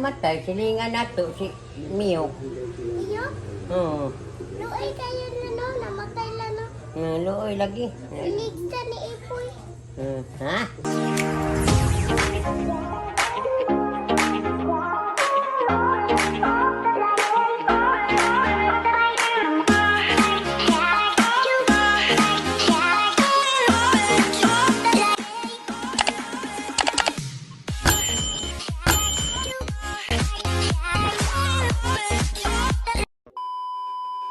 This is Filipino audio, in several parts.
namatay, silingan nato si Miyok. Iyo? Oo. Luoy kayo na no, namatay lang no. Looy lagi. Iligta ni Ipoy. Ha?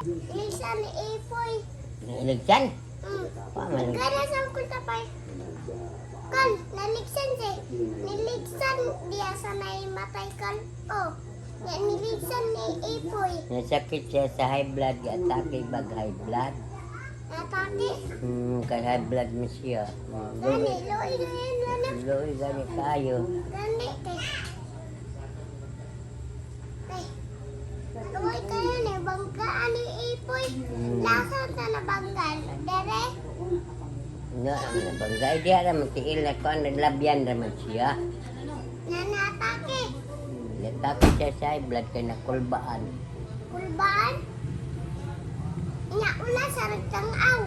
Iligta ni Ipoy. Iligsan? Paman. Gara sa kulta pa. Kan, naligsan siya. Niligsan dia sa matay kan. Oh, niligsan ni Ipoy. Nasakit siya sa high blood. Atake bag high blood. Natake. Kay high blood mo siya. Gani, luoy na yan lana. Looy gani kayo. Gani, kay. Luoy kayo ni banggaan ni Ipoy. Lasan sa nabanggan. Dere. Banggay dia naman tiil na ko. Naglabyan naman siya. Nanatake. Atake siya sa high blood kay nakulbaan. Kulbaan. Nya ula sa ragtangaw.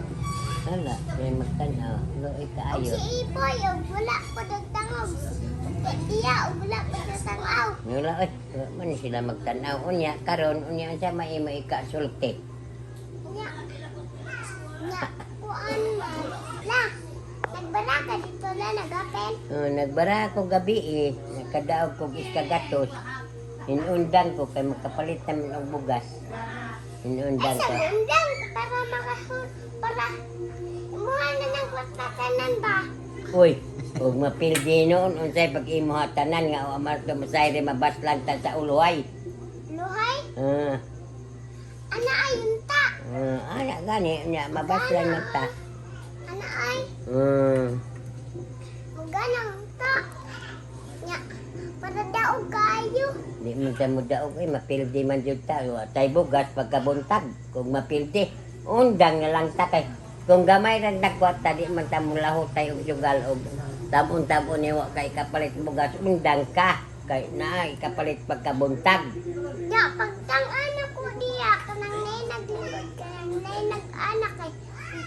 Hala, may magtanaw. Looy Og kayo. si Ipoy, og wala po nagtangog. Iya, og wala po nagtangaw. Wala eh. Man sila magtanaw. Unya, karon unya sa maima ikasulti. Nya. Nya. Kuan na. La. Nagbara ka dito na nagapen. Nagbara ako gabi eh. Nakadaog ko iskagatos. Inundang ko kay makapalit naman og bugas. Ay, Inundang sa ko. bundang. Para makahul. Para. Imuha na ng kwatatanan ba? Uy, huwag mapildi noon. Unsay pag imuha tanan nga o amar to masayre mabaslan ta sa uluhay. Luhay? Ah, Ana ay yunta. ana gani nya mabaslan man ta. Ana ay. Magana yunta. Nya. Para daog kayo. Di man ta mudaog ay mapildi man jud ta. Tay bugas pagkabuntag kung mapildi. Undang na lang ta kay kung gamay ra nagkwata di man ta mulahot tay og jugal og tabon-tabon ni wa kay kapalit bugas undang ka kay na ikapalit pagkabuntag. Ya, pagtang-anak ko diya, kanang nay naglingkod, kanang nay nag-anak kay,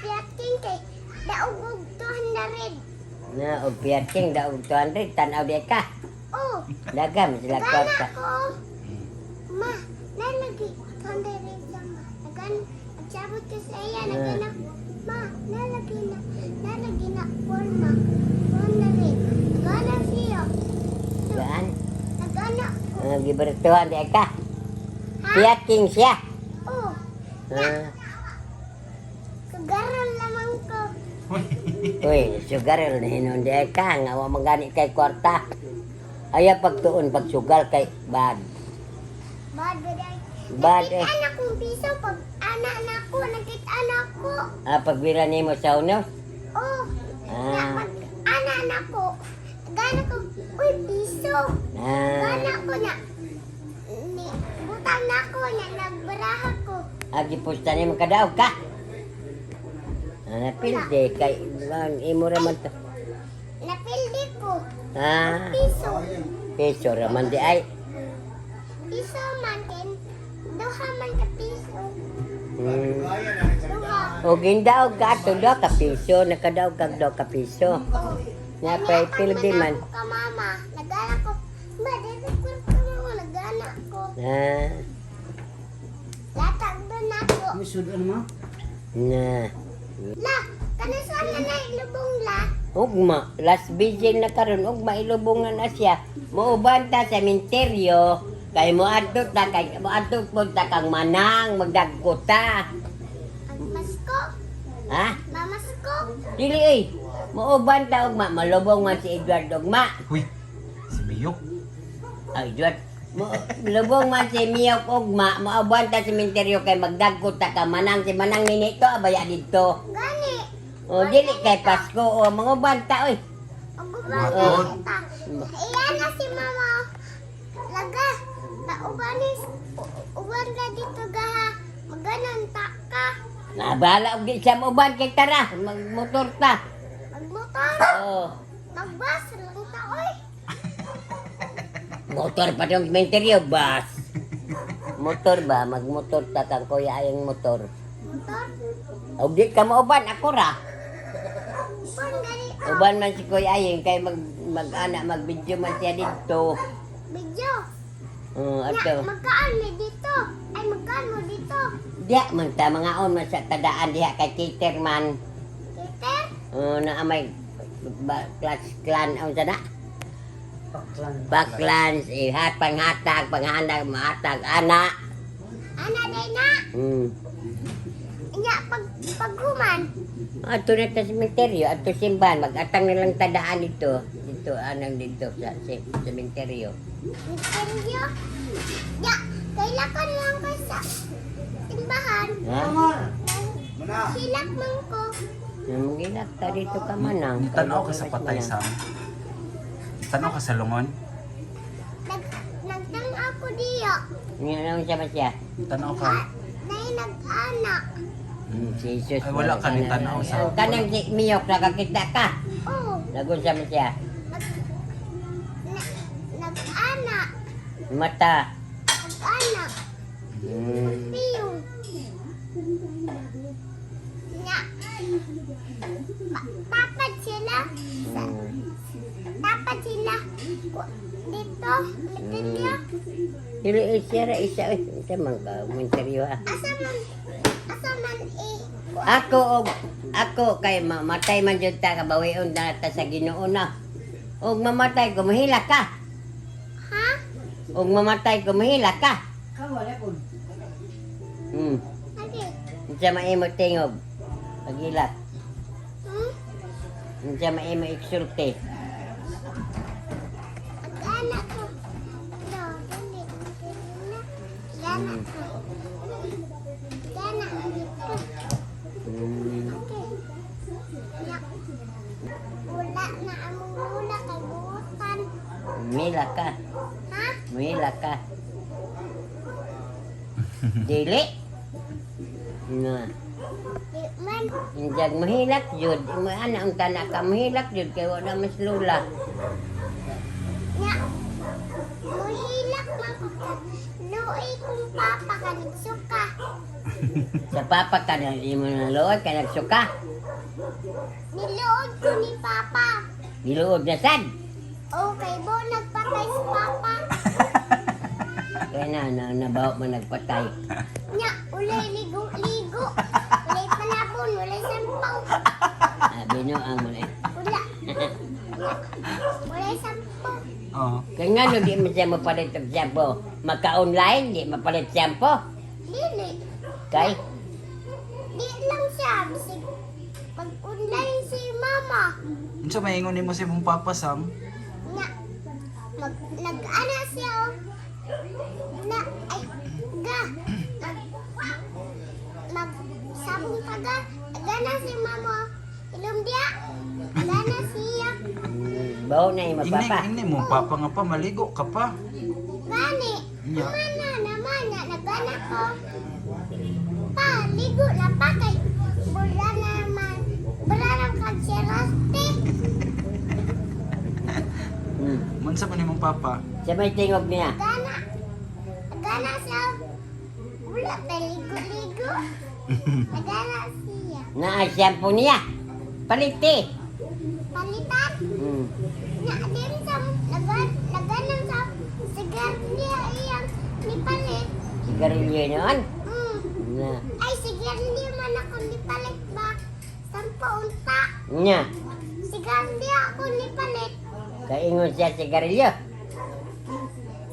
piyating kay, daog-og 200. Na og piyating daog 200 tanaw di ka. Oh, Dagam sila gana kwarta. ko. Ma, nalagi, 200 lang ma. Nagsabot ka sa iya, nagana, ma, nalagi na, forma, 200. Gana siya. Gaan Nagana ko. gibertuhan di ka. Ha? Piyating siya. Oh, kagaran lamang ko. Uy, sugar na hinon di ka nga wa magani kay kwarta. Aya pagtuon pagsugal kay bad. Bad ba day? Bad Nakit eh. anak kong piso pag anak na ko, nakit anak ko. Pagbira nimo sa unos. Oh, Ah. pag anak na ko, gana ko, uy, piso. Gana ko na, ni, butang na ko na, nagbaraha ko. Agi pusta nimo kadaog ka. Napilde kay imo ra man to. Napildi ko, piso. Peso ra man di ay. Piso man kin, duha man ka piso. Duha. O gindaog ka ato do ka piso, nakadaog kag do ka piso. Oh, Nga gani pa'y ako pildi man. manako ka mama, nagana ko, ba, dito ko mo, nagana ko. Latag doon ako. Misud ano ma? Na. La, kanasan na na ilubong la. Ugma, last vigil na karon ugma ilubungan na siya. Muuban ta sa sementeryo kay moadto ta kay moadto pud ta kang manang magdagkota. Ang masko, Ha? mamasko. Dili eh. Muuban ta ugma malubong man si Edward ugma. Uy, si Miyok. Ay Edward. Lubong man si Miyok ugma, muuban ta sa sementeryo kay magdagkota ka manang si manang ninito abaya didto. Gani. O dili kay Pasko o mga banta oy. Ang gubani kita. Iyan na si mama. Laga. Uban ka dito gaha. Maganon ta ka. Nabala og di siya uban kay tara, magmotor ta. Magmotor. Oh. Magbas lang ta oy. Motor pa yung cementerio, bas. Motor ba? Magmotor ta kang kuya ayang motor. Motor? O di ka mauban, ako ra. Pon gani Uban man si kuya ayang kay mag-video man siya dito. video. Ato. Nya, magkaan mo dito. Ay, magkaan mo dito. Diya man ta mga on man sa tadaan diha kay Peter man. Peter? Na amay class clan ang sana. Paklan. Baklan, panghatag, mahatag, ana. Ana day na. Nya, paghuman. Ato na sa sementeryo, ato simbahan, mag-atang nilang tadaan dito. Dito, anang dito sa sementeryo. Seryo? Ya, kailangan lang ko sa simbahan. Ha? Hilak man ko. Namugilak ta dito ka manang. Tanaw ka sa patay Sam. Tanaw ka sa lungon. Nagtang ako diyo. Ngayon lang siya ba siya? Tanaw ka. Nay nag-anak. Si Jesus. Ay, wala ka ni tanaw sa- Ang kanang si Miyok, nakakita ka. Oh, Lagun siya ba siya? nag-anak. Mata. Nag-anak. Piyong. Nya. Dapat sila. Dapat sila. Dito. Metilya. Dili siya ra isa. Isa man ka, menteryo ha. Asa man Ako kay mamatay man jud ta kabawion na ta sa Ginoo na. Og mamatay ko mahila ka. Ha? Og mamatay ko mahila ka. Lagi. Unsa maimo tingog? Pagilat. Hmm? Unsa maimo iksulti? Nag-anak ko. No, dali. Nag-anak ko. Nag-anak dito. Okay. Nya. Wala na among lula kay buutan. Mahila ka. Ha? Mahila ka. Dili. Na. Di man. Injag mahilak jud. Mo ana ang tanak ka mahilak jud kay wala mas lula. Nya. Muhilak man ko ka. Luoy kong papa ka nagsuka. Sa papa ka na di mo na luod ka nagsuka. Niluod ko ni papa. Niluod na sad. Okay, bo nagpatay si papa. Kaya nabaw man nagpatay. Nya, ulay ligo-ligo. Ulay panabon, ulay sampaw. Bino ang muli. Wala. Ulay sampaw. Oo. Kaya nga no di mo siya mapalit og shampoo. Maka-online di mapalit shampoo. Dili. Kay Di lang siya. Bisig pag-online si mama. Unsa maingon nimo sa imong papa Sam? Nya, nag-ana siya oh. Na, ay, ga. Sabong ka ga. Gana si mama. Ilum dia. Gana siya. bawo na yung mapapa. Ingni mo papa nga pa maligo ka pa. Gani. Nya. Mana naman na nagana ko. Pa, ligo na pa kay bula naman. Bula lang kag siraste. Unsa man imong papa? Siya may tingog niya. Gana. Gana siya. Wala pa ligo-ligo. Nagana siya. Na shampoo niya. Paliti. Palitan. Nya din sa nagana sa sigarilyo iyang nipalit. Sigarilyo noon. Na. Ay sigarilyo man ako nipalit ba? Sampo unta. Nya. Sigarilyo ako nipalit. Kaingon siya sigarilyo.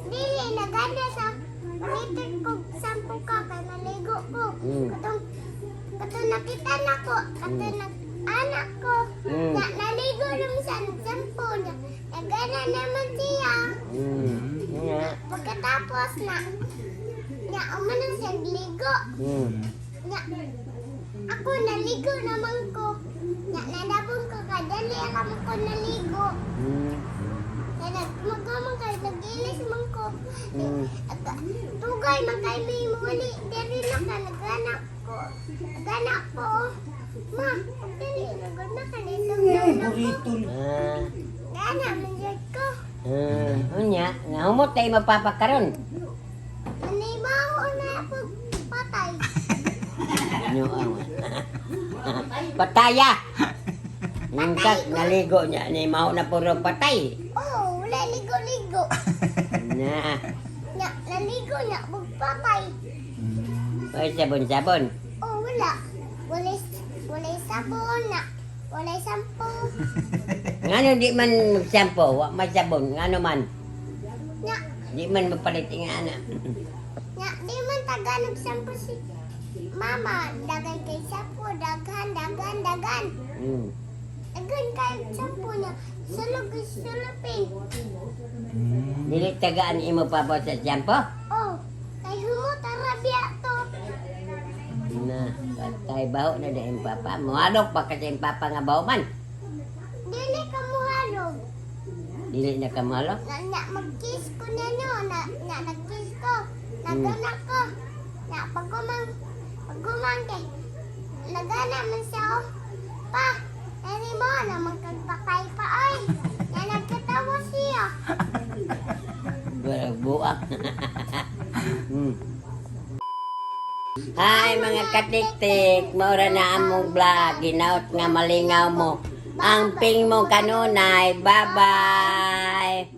Dili nagana sa palitin ko sampo ka kay naligo ko. Katong nakita na ko, katong anak ko. Na naligo naman sa sampo na. Nagana naman siya. Nya. Pagkatapos na umano siya ligo. Nya, ako naligo naman ko. Nadabong ko kadali ako ko naligo. Magmamang kayo, nag-ilis man ko. Tugay, magkay may muli. Dali na ka, naganak ko. Naganak ko. Ma, dali, naganak ka nito. Gana, manjad ko. Unya. nga humot tayo mapapakaroon. Nanibaho na ako patay. Ano ang pataya. Yung kag naligo niya ni mao na puro patay. Oh, wala ligo-ligo. Na, Nya, naligo niya, patay. ay sabon-sabon. Oh, wala. Wala sabon na. Wala sampo. Ngano di man magsampo, wa may sabon, ngano man. Nya, Di man mapalit nga ana. nya, di man taganag sampo si Mama. Dagan kay sampo, dagan. Hmm. Dagan kay sampo niya. Sulupin. Dili tagaan imo pa sa sampo. Oh, kay humot ang rabia to. Na, patay baho na dahil papa. Muhalok pa kasi yung papa nga baho man. Dili ka muhalog. Dili na kamalok. Na mag-kiss ko na no. Na nag-kiss ko. Nagana ko. Na pagumang kay. Nagana man siya oh. Pa, nani mo na magkagpatay pa ay. Yan nagkatawa siya. Buak. Hmm. Hi mga katiktik, maura na among vlog, ginaot nga malingaw mo. Ang ping mo kanunay, bye-bye!